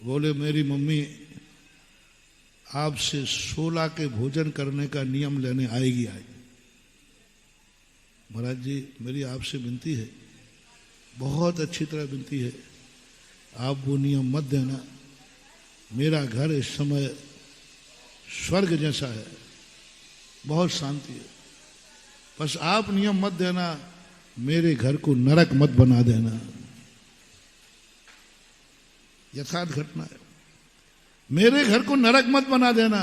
बोले मेरी मम्मी आपसे 16 के भोजन करने का नियम लेने आएगी आज। महाराज जी मेरी आपसे विनती है, बहुत अच्छी तरह विनती है, आप वो नियम मत देना। मेरा घर इस समय स्वर्ग जैसा है, बहुत शांति है, बस आप नियम मत देना, मेरे घर को नरक मत बना देना। यथार्थ घटना है, मेरे घर को नरक मत बना देना।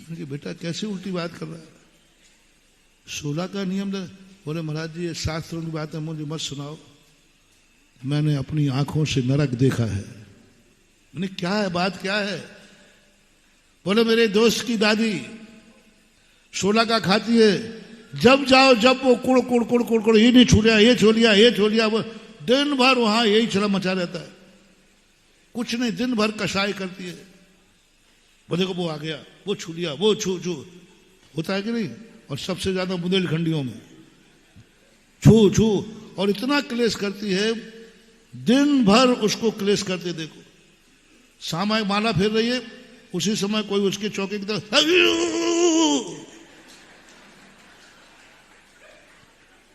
कि बेटा कैसे उल्टी बात कर रहा है, 16 का नियम दे। बोले महाराज जी ये शास्त्रों की बात है, मुझे मत सुनाओ, मैंने अपनी आंखों से नरक देखा है। मैंने क्या है, बात क्या है? बोले मेरे दोस्त की दादी 16 का खाती है, जब जाओ जब वो कुड़ कुड़ कुड़ कुड़ कुड़, ये नहीं छू लिया, ये छू लिया, ये छू लिया, वो दिन भर वहां यही चला मचा रहता है, कुछ नहीं, दिन भर कषाय करती है। वो देखो वो आ गया, वो छू लिया, वो छू छू, होता है कि नहीं? और सबसे ज्यादा बुंदेलखंडियों में छू छू, और इतना क्लेश करती है, दिन भर उसको क्लेश करते। देखो सामा माला फेर रही है, उसी समय कोई उसके चौके की तरफ,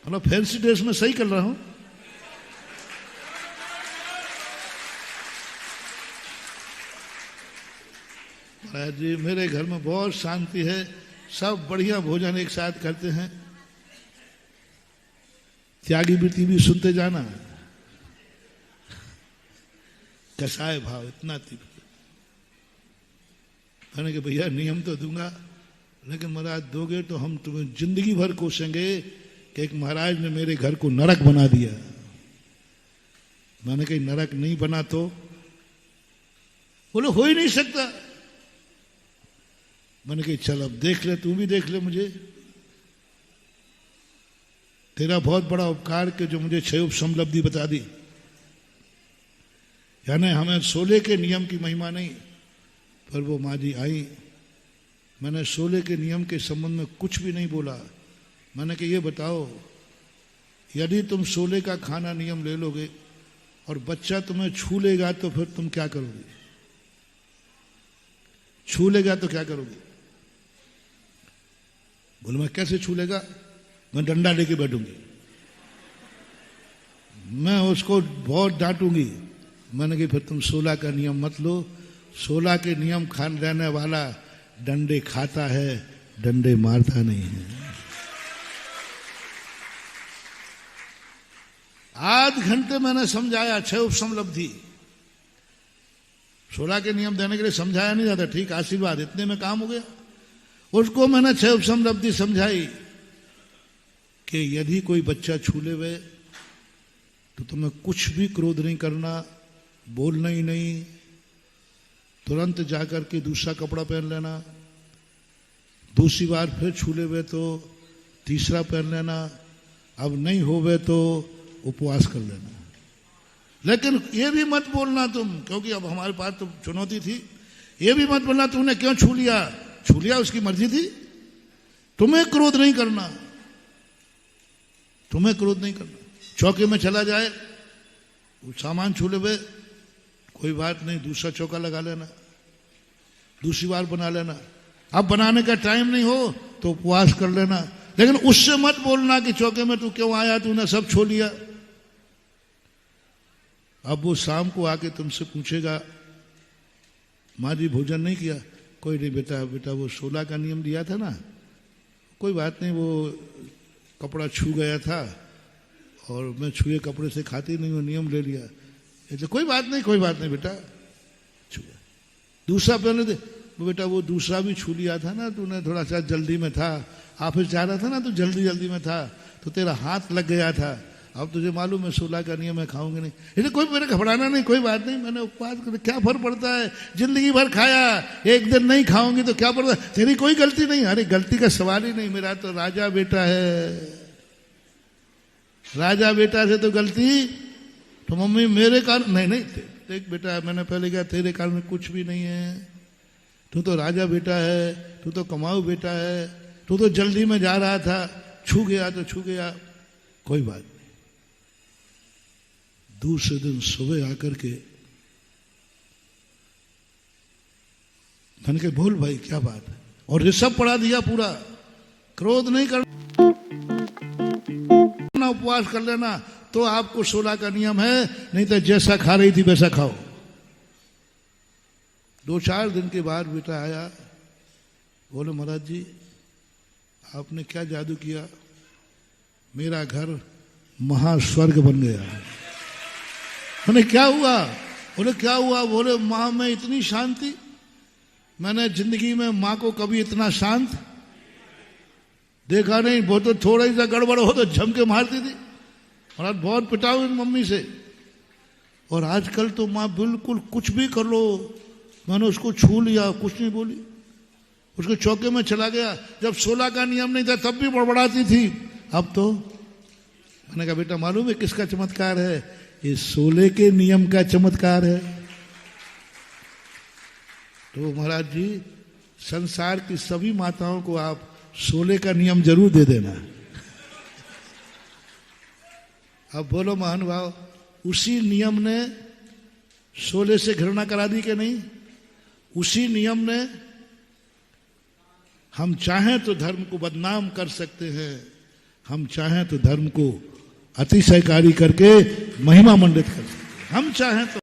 मतलब फैंसी ड्रेस में सही कर रहा हूं। महाराज जी मेरे घर में बहुत शांति है, सब बढ़िया भोजन एक साथ करते हैं। त्यागी वृत्ति भी सुनते जाना, कसाय भाव इतना तीव्र। मैंने कहा भैया नियम तो दूंगा, लेकिन महाराज दोगे तो हम तुम्हें जिंदगी भर कोसेंगे कि एक महाराज ने मेरे घर को नरक बना दिया। मैंने कहा नरक नहीं बना तो? बोले हो ही नहीं सकता। मैंने कहा चल अब देख ले, तू भी देख ले मुझे, तेरा बहुत बड़ा उपकार के जो मुझे 6 उपसंपलब्धि बता दी। यानी हमें 16 के नियम की महिमा नहीं, पर वो माँ जी आई, मैंने 16 के नियम के संबंध में कुछ भी नहीं बोला। मैंने कहा ये बताओ, यदि तुम 16 का खाना नियम ले लोगे और बच्चा तुम्हें छू लेगा तो फिर तुम क्या करोगे? छू लेगा तो क्या करोगे? बोले मैं कैसे छू लेगा? मैं डंडा लेके बैठूंगी, मैं उसको बहुत डांटूंगी। मैंने कहा फिर तुम 16 का नियम मत लो, 16 के नियम खान रहने वाला डंडे खाता है, डंडे मारता नहीं है। आध घंटे मैंने समझाया, 6 उपसंपलब्धि, 16 के नियम देने के लिए समझाया नहीं जाता, ठीक आशीर्वाद, इतने में काम हो गया। उसको मैंने 6 उपसंपलब्धि समझाई कि यदि कोई बच्चा छू ले वे तो तुम्हें कुछ भी क्रोध नहीं करना, बोलना ही नहीं, तुरंत जाकर के दूसरा कपड़ा पहन लेना, दूसरी बार फिर छू ले वे तो तीसरा पहन लेना, अब नहीं होवे तो उपवास कर लेना। लेकिन ये भी मत बोलना तुम, क्योंकि अब हमारे पास तो चुनौती थी, ये भी मत बोलना तूने क्यों छू लिया, छू लिया उसकी मर्जी थी, तुम्हें क्रोध नहीं करना, तुम्हें क्रोध नहीं करना। चौके में चला जाए, वो सामान छू ले वे, कोई बात नहीं, दूसरा चौका लगा लेना, दूसरी बार बना लेना। अब बनाने का टाइम नहीं हो तो उपवास कर लेना, लेकिन उससे मत बोलना कि चौके में तू क्यों आया, तूने सब छू लिया। अब वो शाम को आके तुमसे पूछेगा माँ जी भोजन नहीं किया? कोई नहीं बेटा, बेटा वो 16 का नियम दिया था ना, कोई बात नहीं, वो कपड़ा छू गया था और मैं छुए कपड़े से खाती नहीं, वो नियम ले लिया, इसलिए कोई बात नहीं, कोई बात नहीं बेटा, छू गया। दूसरा पहले दे, बेटा वो दूसरा भी छू लिया था ना, तूने थोड़ा सा जल्दी में था, ऑफिस जा रहा था ना, तो जल्दी जल्दी में था तो तेरा हाथ लग गया था, अब तुझे मालूम है 16 का नियम है, खाऊंगी नहीं। इसलिए कोई मेरे घबराना नहीं, कोई बात नहीं, मैंने उपवास कर, क्या फर्क पड़ता है, जिंदगी भर खाया, एक दिन नहीं खाऊंगी तो क्या पड़ता है, तेरी कोई गलती नहीं। अरे गलती का सवाल ही नहीं, मेरा तो राजा बेटा है, राजा बेटा से तो गलती, तो मम्मी मेरे कारण नहीं, नहीं देख बेटा, मैंने पहले कहा तेरे कारण में कुछ भी नहीं है, तू तो राजा बेटा है, तू तो कमाऊ बेटा है, तू तो जल्दी में जा रहा था, छू गया तो छू गया, कोई बात नहीं। दूसरे दिन सुबह आकर के मैंने कहा बोल भाई क्या बात है, और ऋषभ पढ़ा दिया पूरा, क्रोध नहीं करना, उपवास कर लेना तो आपको 16 का नियम है, नहीं तो जैसा खा रही थी वैसा खाओ। 2-4 दिन के बाद बेटा आया, बोले महाराज जी आपने क्या जादू किया, मेरा घर महास्वर्ग बन गया। मैंने क्या हुआ, बोले क्या हुआ, बोले माँ में इतनी शांति, मैंने जिंदगी में माँ को कभी इतना शांत देखा नहीं, वो तो थोड़ा ही सा गड़बड़ हो तो झम के मारती थी, और बहुत पिटा हुई मम्मी से, और आजकल तो माँ बिल्कुल कुछ भी कर लो, मैंने उसको छू लिया कुछ नहीं बोली, उसके चौके में चला गया। जब 16 का नियम नहीं था तब भी बड़बड़ाती थी, अब तो मैंने कहा बेटा मालूम है किसका चमत्कार है, ये 16 के नियम का चमत्कार है। तो महाराज जी संसार की सभी माताओं को आप 16 का नियम जरूर दे देना। अब बोलो महान भाव, उसी नियम ने 16 से घृणा करा दी कि नहीं? उसी नियम ने, हम चाहें तो धर्म को बदनाम कर सकते हैं, हम चाहें तो धर्म को अतिशयकारी करके महिमा मंडित कर सकते हैं, हम चाहें तो